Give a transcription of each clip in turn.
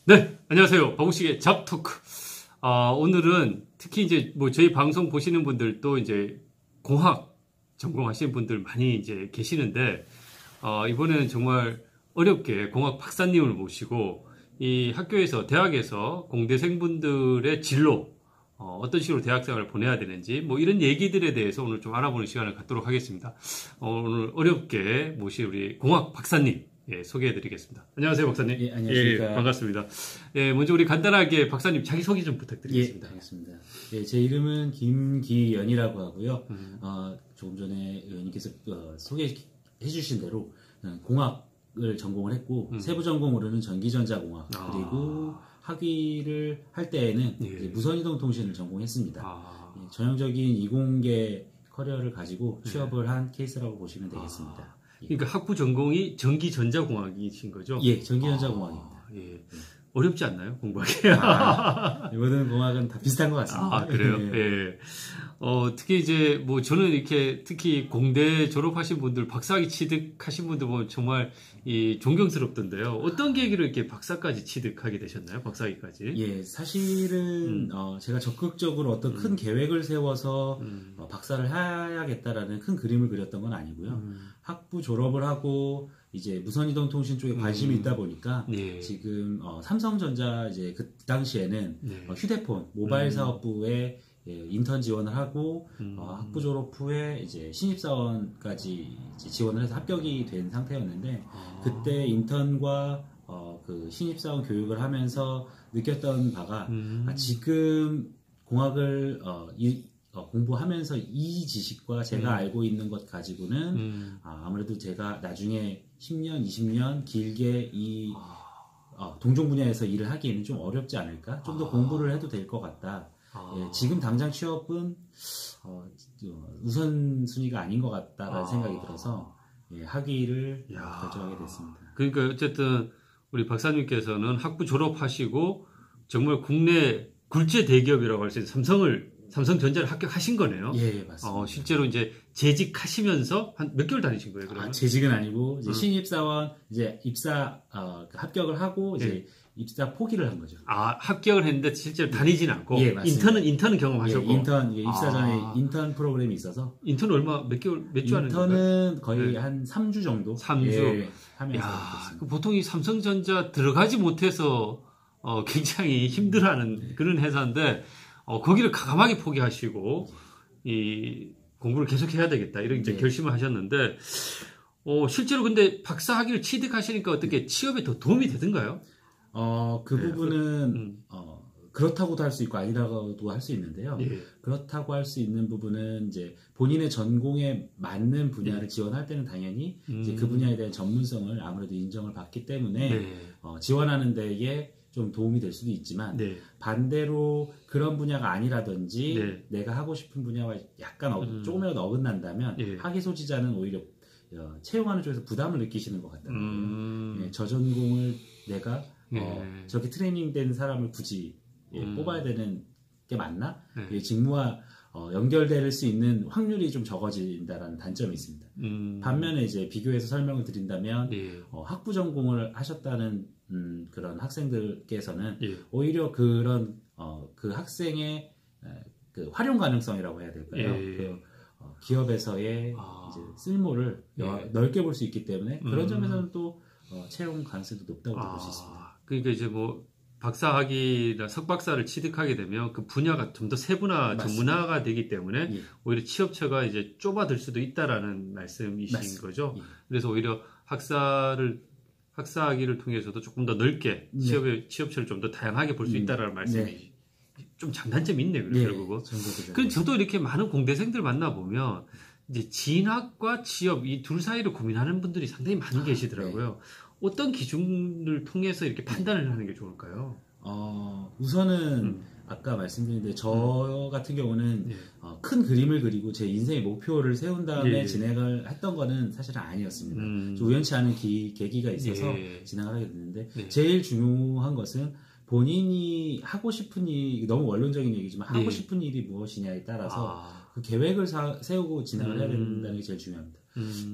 네, 안녕하세요. 박우식의 잡토크. 오늘은 특히 이제 뭐 저희 방송 보시는 분들도 이제 공학 전공하시는 분들 많이 이제 계시는데, 이번에는 정말 어렵게 공학 박사님을 모시고 이 학교에서, 대학에서 공대생분들의 진로, 어떤 식으로 대학생활을 보내야 되는지 뭐 이런 얘기들에 대해서 오늘 좀 알아보는 시간을 갖도록 하겠습니다. 오늘 어렵게 모실 우리 공학 박사님, 소개해드리겠습니다. 안녕하세요, 박사님. 예, 안녕하십니까. 예, 반갑습니다. 예, 먼저 우리 간단하게 박사님 자기소개 좀 부탁드리겠습니다. 예, 알겠습니다. 예, 제 이름은 김기연이라고 하고요. 조금 전에 의원님께서 소개해 주신 대로 공학을 전공을 했고, 세부 전공으로는 전기전자공학, 그리고 학위를 할 때에는 이제 무선이동통신을 전공했습니다. 예, 전형적인 이공계 커리어를 가지고 취업을 한 케이스라고 보시면 되겠습니다. 그러니까 학부 전공이 전기전자공학이신 거죠? 예, 전기전자공학입니다. 예. 어렵지 않나요? 공부하기? 모든 공학은 다 비슷한 것 같습니다. 그래요? 예. 특히 이제 뭐 저는 이렇게 특히 공대 졸업하신 분들, 박사학위 취득하신 분들 보면 정말 존경스럽던데요. 어떤 계기로 이렇게 박사까지 취득하게 되셨나요? 박사학위까지? 예, 사실은 제가 적극적으로 어떤 큰 계획을 세워서 박사를 해야겠다라는 큰 그림을 그렸던 건 아니고요. 학부 졸업을 하고 이제 무선이동통신 쪽에 관심이 있다 보니까 지금 삼성전자 이제 그 당시에는 휴대폰 모바일 사업부에 인턴 지원을 하고 학부 졸업 후에 이제 신입사원까지 이제 지원을 해서 합격이 된 상태였는데 그때 인턴과 그 신입사원 교육을 하면서 느꼈던 바가 지금 공학을 공부하면서 이 지식과 제가 알고 있는 것 가지고는 아무래도 제가 나중에 10년, 20년 길게 이 동종 분야에서 일을 하기에는 좀 어렵지 않을까? 좀 더 공부를 해도 될 것 같다. 예, 지금 당장 취업은 우선순위가 아닌 것 같다라는 생각이 들어서 학위를 결정하게 됐습니다. 그러니까 어쨌든 우리 박사님께서는 학부 졸업하시고 정말 국내 굴제 대기업이라고 할 수 있는 삼성전자를 합격하신 거네요. 예, 맞습니다. 실제로 이제 재직하시면서 한 몇 개월 다니신 거예요, 그러면? 재직은 아니고, 이제 신입사원, 이제 합격을 하고, 이제 입사 포기를 한 거죠. 합격을 했는데 실제로 다니진 않고? 예, 맞습니다. 인턴은 경험하셨고? 입사 전에 인턴 프로그램이 있어서. 인턴 몇 주 하는 건가요? 인턴은 거의 한 3주 정도? 3주? 하면서 됐습니다. 보통 이 삼성전자 들어가지 못해서, 굉장히 힘들어하는 그런 회사인데, 거기를 과감하게 포기하시고 이 공부를 계속해야 되겠다 이런 이제 결심을 하셨는데 실제로 근데 박사 학위를 취득하시니까 어떻게 취업에 더 도움이 되던가요? 그 부분은 그렇다고도 할 수 있고 아니라고도 할 수 있는데요. 그렇다고 할 수 있는 부분은 이제 본인의 전공에 맞는 분야를 지원할 때는 당연히 이제 그 분야에 대한 전문성을 아무래도 인정을 받기 때문에 지원하는 데에 좀 도움이 될 수도 있지만 반대로 그런 분야가 아니라든지 내가 하고 싶은 분야와 약간 조금이라도 어긋난다면 학위 소지자는 오히려 채용하는 쪽에서 부담을 느끼시는 것 같다는 거예요. 저 전공을 내가 저렇게 트레이닝된 사람을 굳이 뽑아야 되는 게 맞나? 직무와 연결될 수 있는 확률이 좀 적어진다라는 단점이 있습니다. 반면에 이제 비교해서 설명을 드린다면 학부 전공을 하셨다는 그런 학생들께서는 오히려 그런 그 학생의 그 활용 가능성이라고 해야 될까요? 그 기업에서의 이제 쓸모를 넓게 볼 수 있기 때문에 그런 점에서는 또 채용 가능성도 높다고 볼 수 있습니다. 그러니까 이제 뭐 박사학위나 석박사를 취득하게 되면 그 분야가 좀 더 세분화, 전문화가 되기 때문에 오히려 취업처가 이제 좁아들 수도 있다라는 말씀이신 거죠. 그래서 오히려 학사학위를 통해서도 조금 더 넓게 취업처를 좀 더 다양하게 볼 수 있다라는 말씀이 좀 장단점이 있네요. 결국은. 그럼 저도 이렇게 많은 공대생들 만나보면 이제 진학과 취업 이 둘 사이를 고민하는 분들이 상당히 많이 계시더라고요. 어떤 기준을 통해서 이렇게 판단을 하는 게 좋을까요? 우선은 아까 말씀드린 대로 저 같은 경우는 큰 그림을 그리고 제 인생의 목표를 세운 다음에 진행을 했던 거는 사실은 아니었습니다. 좀 우연치 않은 계기가 있어서 진행을 하게 됐는데 제일 중요한 것은 본인이 하고 싶은 일, 너무 원론적인 얘기지만 하고 싶은 일이 무엇이냐에 따라서 그 계획을 세우고 진행을 해야 된다는 게 제일 중요합니다.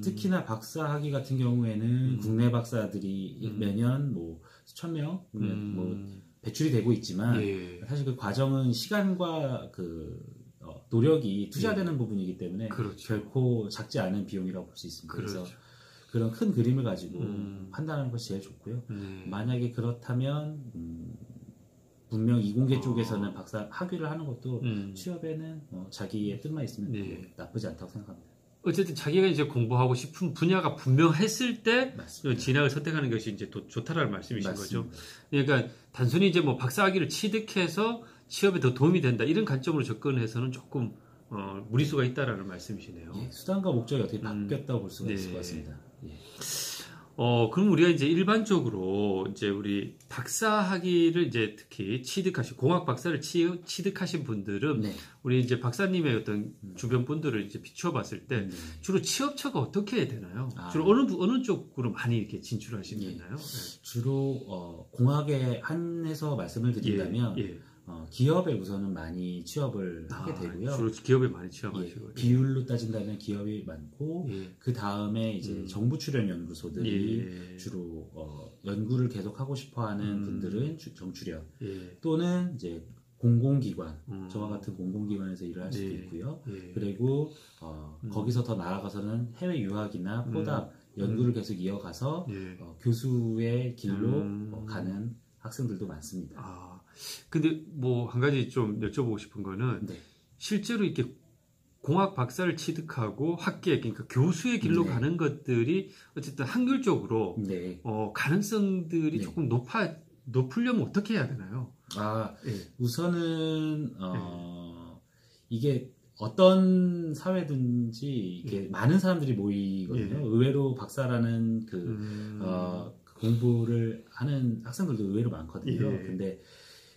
특히나 박사 학위 같은 경우에는 국내 박사들이 매년 뭐 수천 명 뭐 배출이 되고 있지만 예. 사실 그 과정은 시간과 그 노력이 투자되는 부분이기 때문에 그렇죠. 결코 작지 않은 비용이라고 볼 수 있습니다. 그렇죠. 그래서 그런 큰 그림을 가지고 판단하는 것이 제일 좋고요. 만약에 그렇다면 분명 이공계 쪽에서는 박사 학위를 하는 것도 취업에는 자기의 뜻만 있으면 나쁘지 않다고 생각합니다. 어쨌든 자기가 이제 공부하고 싶은 분야가 분명했을 때 맞습니다. 진학을 선택하는 것이 이제 또 좋다라는 말씀이신 맞습니다. 거죠. 그러니까 단순히 이제 뭐 박사학위를 취득해서 취업에 더 도움이 된다 이런 관점으로 접근해서는 조금 무리수가 있다라는 말씀이시네요. 예, 수단과 목적이 어떻게 바뀌었다고 볼 수가 있을 것 같습니다. 예. 그럼 우리가 이제 일반적으로 이제 우리 박사학위를 이제 특히 취득하신 공학 박사를 취득하신 분들은 네. 우리 이제 박사님의 어떤 주변 분들을 이제 비추어 봤을 때 주로 취업처가 어떻게 되나요? 주로 어느 쪽으로 많이 이렇게 진출하시나요? 네. 주로 공학에 한해서 말씀을 드린다면 기업에 우선은 많이 취업을 하게 되고요. 주로 기업에 많이 취업하시고 비율로 따진다면 기업이 많고 그 다음에 이제 정부 출연 연구소들이 주로 연구를 계속 하고 싶어하는 분들은 정출연 또는 이제 공공기관 저와 같은 공공기관에서 일을 할 수도 있고요. 그리고 거기서 더 나아가서는 해외 유학이나 포답 연구를 계속 이어가서 교수의 길로 가는 학생들도 많습니다. 근데 뭐 한 가지 좀 여쭤보고 싶은 거는 실제로 이렇게 공학 박사를 취득하고 학계 그러니까 교수의 길로 가는 것들이 어쨌든 확률적으로 가능성들이 조금 높으려면 어떻게 해야 되나요? 우선은 이게 어떤 사회든지 이게 많은 사람들이 모이거든요. 의외로 박사라는 공부를 하는 학생들도 의외로 많거든요. 근데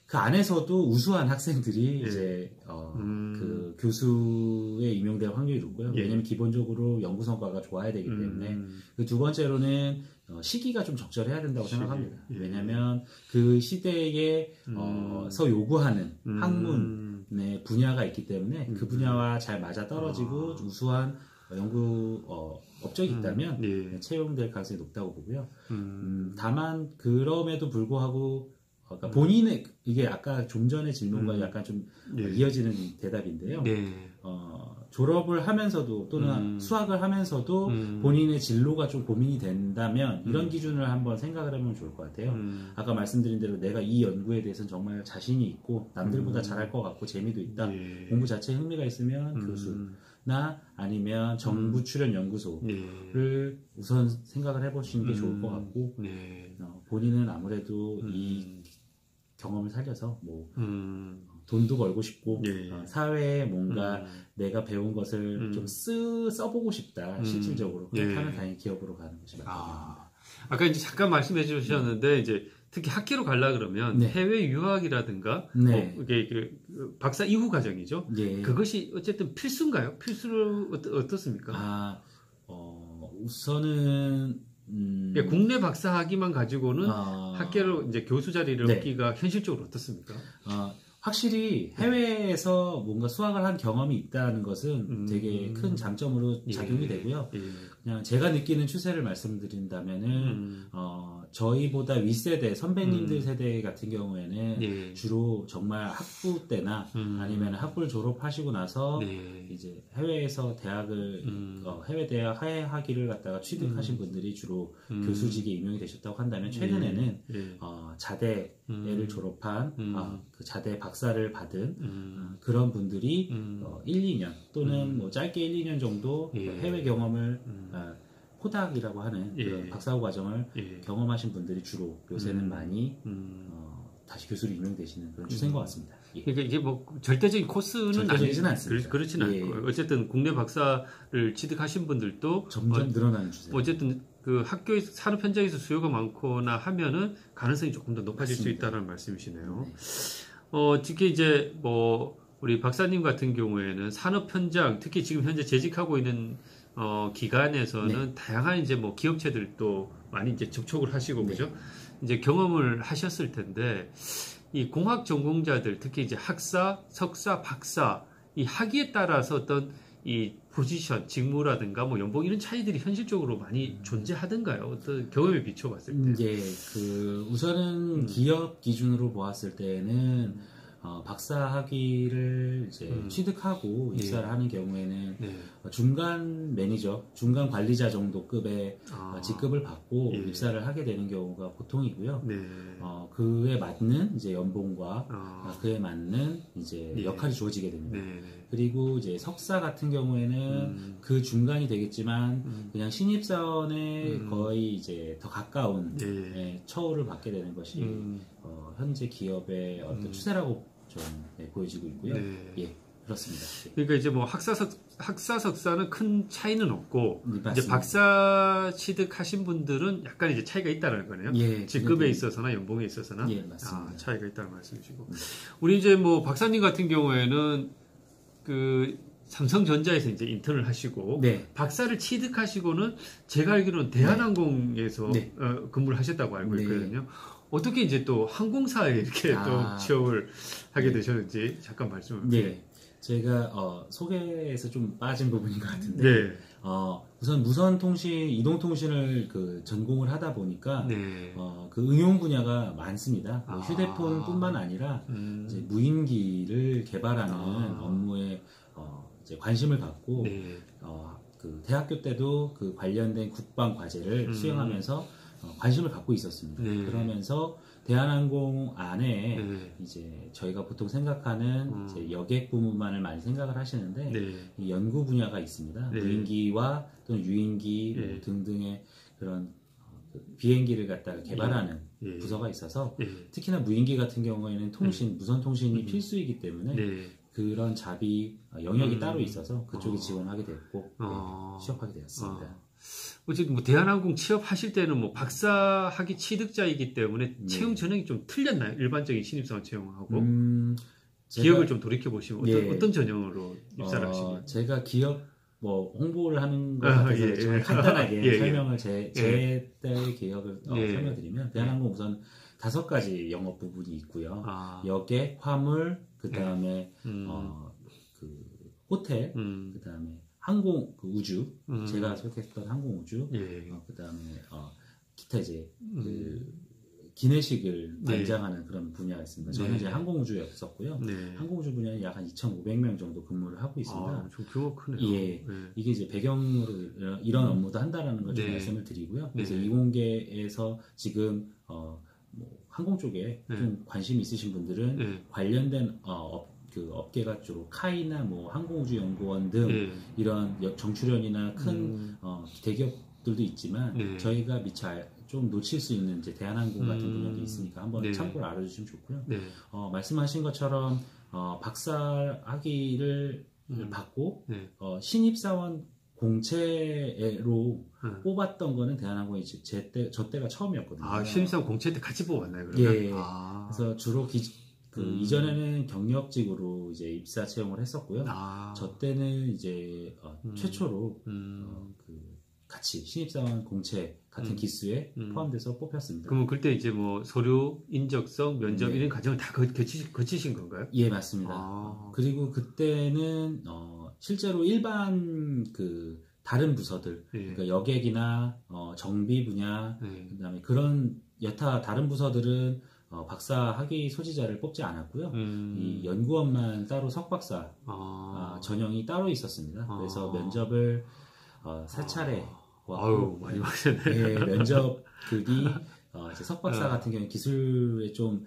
그 안에서도 우수한 학생들이 이제 그 교수에 임용될 확률이 높고요. 왜냐하면 기본적으로 연구 성과가 좋아야 되기 때문에 그 두 번째로는 시기가 좀 적절해야 된다고 생각합니다. 왜냐하면 그 시대에서 요구하는 학문의 분야가 있기 때문에 그 분야와 잘 맞아 떨어지고 우수한 연구 업적이 있다면 채용될 가능성이 높다고 보고요. 다만 그럼에도 불구하고 그러니까 본인의 이게 아까 좀 전의 질문과 약간 좀 이어지는 대답인데요. 졸업을 하면서도 또는 수학을 하면서도 본인의 진로가 좀 고민이 된다면 이런 기준을 한번 생각을 해보면 좋을 것 같아요. 아까 말씀드린 대로 내가 이 연구에 대해서는 정말 자신이 있고 남들보다 잘할 것 같고 재미도 있다. 공부 자체에 흥미가 있으면 교수나 아니면 정부 출연 연구소를 우선 생각을 해보시는 게 좋을 것 같고 본인은 아무래도 이 경험을 살려서 뭐 돈도 벌고 싶고 사회에 뭔가 내가 배운 것을 좀 써보고 싶다 실질적으로 그렇다면 당연히 기업으로 가는 것이 맞습니다. 아까 이제 잠깐 말씀해 주셨는데 이제 특히 학계로 가려 그러면 해외 유학이라든가 이게 박사 이후 과정이죠. 그것이 어쨌든 필수인가요? 필수로 어떻습니까? 우선은 국내 박사 학위만 가지고는 학계로 이제 교수 자리를 얻기가 현실적으로 어떻습니까? 확실히 해외에서 뭔가 수학을 한 경험이 있다는 것은 되게 큰 장점으로 작용이 되고요. 그냥 제가 느끼는 추세를 말씀드린다면은 저희보다 윗세대 선배님들 세대 같은 경우에는 주로 정말 학부 때나 아니면 학부를 졸업하시고 나서 이제 해외에서 대학을 해외 대학 하회 학위를 갖다가 취득하신 분들이 주로 교수직에 임용이 되셨다고 한다면 최근에는 자대를 졸업한 그 자대 박사를 받은 그런 분들이 1, 2년 또는 뭐 짧게 1, 2년 정도 해외 경험을 포닥이라고 하는 그런 박사후 과정을 경험하신 분들이 주로 요새는 많이 다시 교수로 임명되시는 그런 추세인 것 같습니다. 그러니까 이게 뭐 절대적인 코스는 아니지는 않습니다. 그렇지는 않고 어쨌든 국내 박사를 취득하신 분들도 점점 늘어나는 추세. 어쨌든 그 학교에서 산업 현장에서 수요가 많거나 하면은 가능성이 조금 더 높아질 수 있다는 말씀이시네요. 특히 이제 뭐 우리 박사님 같은 경우에는 산업 현장, 특히 지금 현재 재직하고 있는 기관에서는 다양한 이제 뭐 기업체들도 많이 이제 접촉을 하시고 그죠? 이제 경험을 하셨을 텐데 이 공학 전공자들 특히 이제 학사, 석사, 박사 이 학위에 따라서 어떤 이 포지션, 직무라든가 뭐 연봉 이런 차이들이 현실적으로 많이 존재하던가요? 어떤 경험에 비춰봤을 때? 예, 우선은 기업 기준으로 보았을 때는 박사 학위를 이제 취득하고 입사를 하는 경우에는 중간 매니저, 중간 관리자 정도 급의 직급을 받고 입사를 하게 되는 경우가 보통이고요. 그에 맞는 이제 연봉과 그에 맞는 이제 역할이 주어지게 됩니다. 그리고 이제 석사 같은 경우에는 그 중간이 되겠지만 그냥 신입사원에 거의 이제 더 가까운 처우를 받게 되는 것이 현재 기업의 어떤 추세라고 좀 보여지고 있고요. 예, 그렇습니다. 그러니까 이제 뭐 학사 석사는 큰 차이는 없고 맞습니다. 이제 박사 취득하신 분들은 약간 이제 차이가 있다는 거네요. 예, 직급에 있어서나 연봉에 있어서나 예, 맞습니다. 차이가 있다는 말씀이시고 우리 이제 뭐 박사님 같은 경우에는 그 삼성전자에서 이제 인턴을 하시고 박사를 취득하시고는 제가 알기로는 대한항공에서 근무를 하셨다고 알고 있거든요. 어떻게 이제 또 항공사에 이렇게 또 취업을 하게 되셨는지 잠깐 말씀을 주세요. 제가 소개에서 좀 빠진 부분인 것 같은데 우선 무선통신, 이동통신을 전공을 하다 보니까 그 응용 분야가 많습니다. 휴대폰뿐만 아니라 이제 무인기를 개발하는 업무에 이제 관심을 갖고 대학교 때도 그 관련된 국방 과제를 수행하면서 관심을 갖고 있었습니다. 그러면서 대한항공 안에 이제 저희가 보통 생각하는 이제 여객 부문만을 많이 생각을 하시는데 이 연구 분야가 있습니다. 무인기와 또는 유인기 뭐 등등의 그런 비행기를 갖다가 개발하는 부서가 있어서 특히나 무인기 같은 경우에는 무선 통신이 필수이기 때문에 그런 잡이 영역이 따로 있어서 그쪽에 지원하게 됐고 취업하게 되었습니다. 어쨌든 뭐 대한항공 취업하실 때는 뭐 박사 학위 취득자이기 때문에 채용 전형이 좀 틀렸나요? 일반적인 신입사원 채용하고 기억을 좀 돌이켜 보시면 어떤 전형으로 입사를 하시나요? 제가 기업 뭐 홍보를 하는 것 같아서 좀 간단하게 설명을 제 때의 기억을 설명드리면 대한항공 우선 5가지 영업 부분이 있고요. 여객, 화물, 그 다음에 그 호텔, 그 다음에 항공, 우주, 제가 소개했던 항공 우주, 그 다음에 기타 이제 기내식을 관장하는 그런 분야가 있습니다. 저는 이제 항공 우주였었고요. 항공 우주 분야는 약 한 2,500명 정도 근무를 하고 있습니다. 좀 규모가 크네요. 이게 이제 배경으로 이런 업무도 한다라는 걸 좀 말씀을 드리고요. 그래서 이공계에서 지금 뭐 항공 쪽에 좀 관심 있으신 분들은 관련된 업계가 주로 카이나 뭐 항공우주연구원 등 이런 정출연이나 큰 대기업들도 있지만 저희가 미처 좀 놓칠 수 있는 이제 대한항공 같은 분야도 있으니까 한번 참고를 알아주시면 좋고요. 말씀하신 것처럼 박사 학위를 받고 신입사원 공채로 뽑았던 거는 대한항공이 저 때가 처음이었거든요. 신입사원 공채 때 같이 뽑았나요? 그러면? 그래서 주로 이전에는 경력직으로 이제 입사 채용을 했었고요. 저 때는 이제 최초로 같이 신입사원 공채 같은 기수에 포함돼서 뽑혔습니다. 그러면 그때 이제 뭐 서류, 인적성, 면접 이런 과정을 다 거치신 건가요? 예, 맞습니다. 그리고 그때는 실제로 일반 다른 부서들, 그러니까 여객이나 정비 분야, 그다음에 그런 여타 다른 부서들은 박사 학위 소지자를 뽑지 않았고요. 이 연구원만 따로 석박사 전형이 따로 있었습니다. 그래서 면접을 3차례 많이 하셨네. 면접급이 이제 석박사 같은 경우는 기술에 좀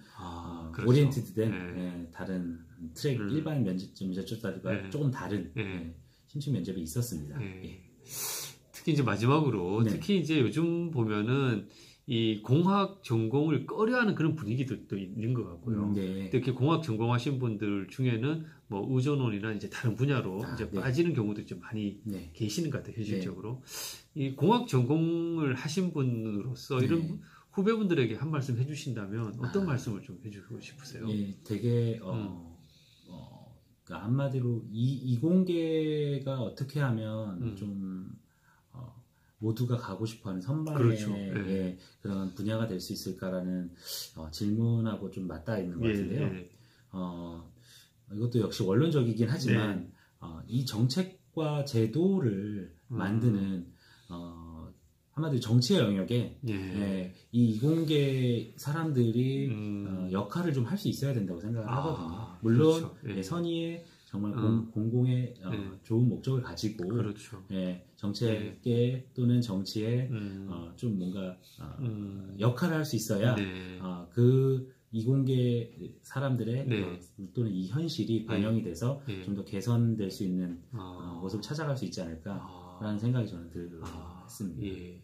그렇죠. 오리엔티드된 다른 트랙 일반 면접자들과 조금 다른 심층 면접이 있었습니다. 특히 이제 마지막으로 특히 이제 요즘 보면은 이 공학 전공을 꺼려하는 그런 분위기들도 있는 것 같고요. 특히 공학 전공하신 분들 중에는 뭐 의전원이나 이제 다른 분야로 이제 빠지는 경우도 좀 많이 계시는 것 같아요, 현실적으로. 이 공학 전공을 하신 분으로서 이런 후배분들에게 한 말씀 해주신다면 어떤 말씀을 좀 해주고 싶으세요? 되게 그러니까 한마디로 이공계가 어떻게 하면 좀 모두가 가고 싶어하는 선발의 그런 분야가 될 수 있을까라는 질문하고 좀 맞닿아 있는 것 같은데요. 이것도 역시 원론적이긴 하지만 이 정책 법과 제도를 만드는 한마디로 정치의 영역에 이 이공계 사람들이 역할을 좀 할 수 있어야 된다고 생각을 하거든요. 물론 그렇죠. 선의의 정말 공공의 좋은 목적을 가지고 그렇죠. 정책계 또는 정치에 좀 뭔가 역할을 할 수 있어야 그 이공계 사람들의 또는 이 현실이 반영이 돼서 좀 더 개선될 수 있는 모습을 찾아갈 수 있지 않을까라는 생각이 저는 들었습니다.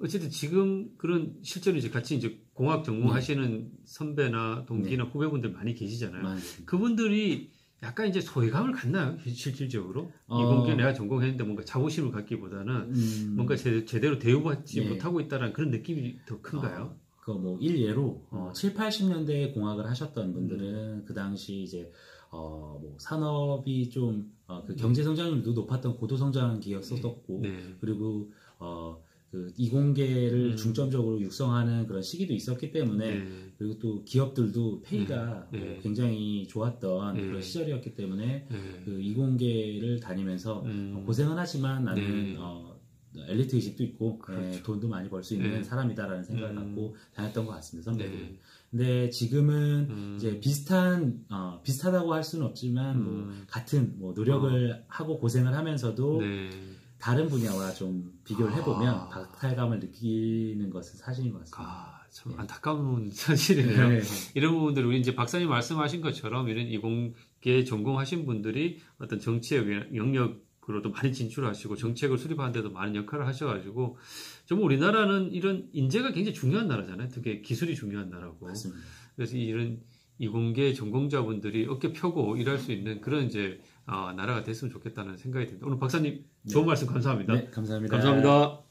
어쨌든 지금 그런 실제로 이제 같이 이제 공학 전공하시는 선배나 동기나 후배분들 많이 계시잖아요. 맞습니다. 그분들이 약간 이제 소외감을 갖나요? 실질적으로? 이공계 내가 전공했는데 뭔가 자부심을 갖기보다는 뭔가 제대로 대우받지 못하고 있다는 그런 느낌이 더 큰가요? 뭐 일례로 7, 80년대에 공학을 하셨던 분들은 그 당시 이제 뭐 산업이 좀 그 경제 성장률도 높았던 고도 성장 기업이었었고 그리고 그 이공계를 중점적으로 육성하는 그런 시기도 있었기 때문에 그리고 또 기업들도 페이가 굉장히 좋았던 그런 시절이었기 때문에 그 이공계를 다니면서 고생은 하지만 나는 엘리트 의식도 있고 돈도 많이 벌 수 있는 사람이다라는 생각을 갖고 다녔던 것 같습니다, 선배들이. 근데 지금은 이제 비슷하다고 할 수는 없지만 뭐 같은 뭐 노력을 하고 고생을 하면서도 다른 분야와 좀 비교를 해보면 박탈감을 느끼는 것은 사실인 것 같습니다. 참 안타까운 사실이네요. 이런 부분들 우리 이제 박사님 말씀하신 것처럼 이런 이공계 전공하신 분들이 어떤 정치의 영역으로도 많이 진출하시고 정책을 수립하는 데도 많은 역할을 하셔가지고 좀 우리나라는 이런 인재가 굉장히 중요한 나라잖아요. 특히 기술이 중요한 나라고. 맞습니다. 그래서 이런 이공계 전공자분들이 어깨 펴고 일할 수 있는 그런 이제 나라가 됐으면 좋겠다는 생각이 듭니다. 오늘 박사님 좋은 말씀 감사합니다. 네, 감사합니다. 감사합니다.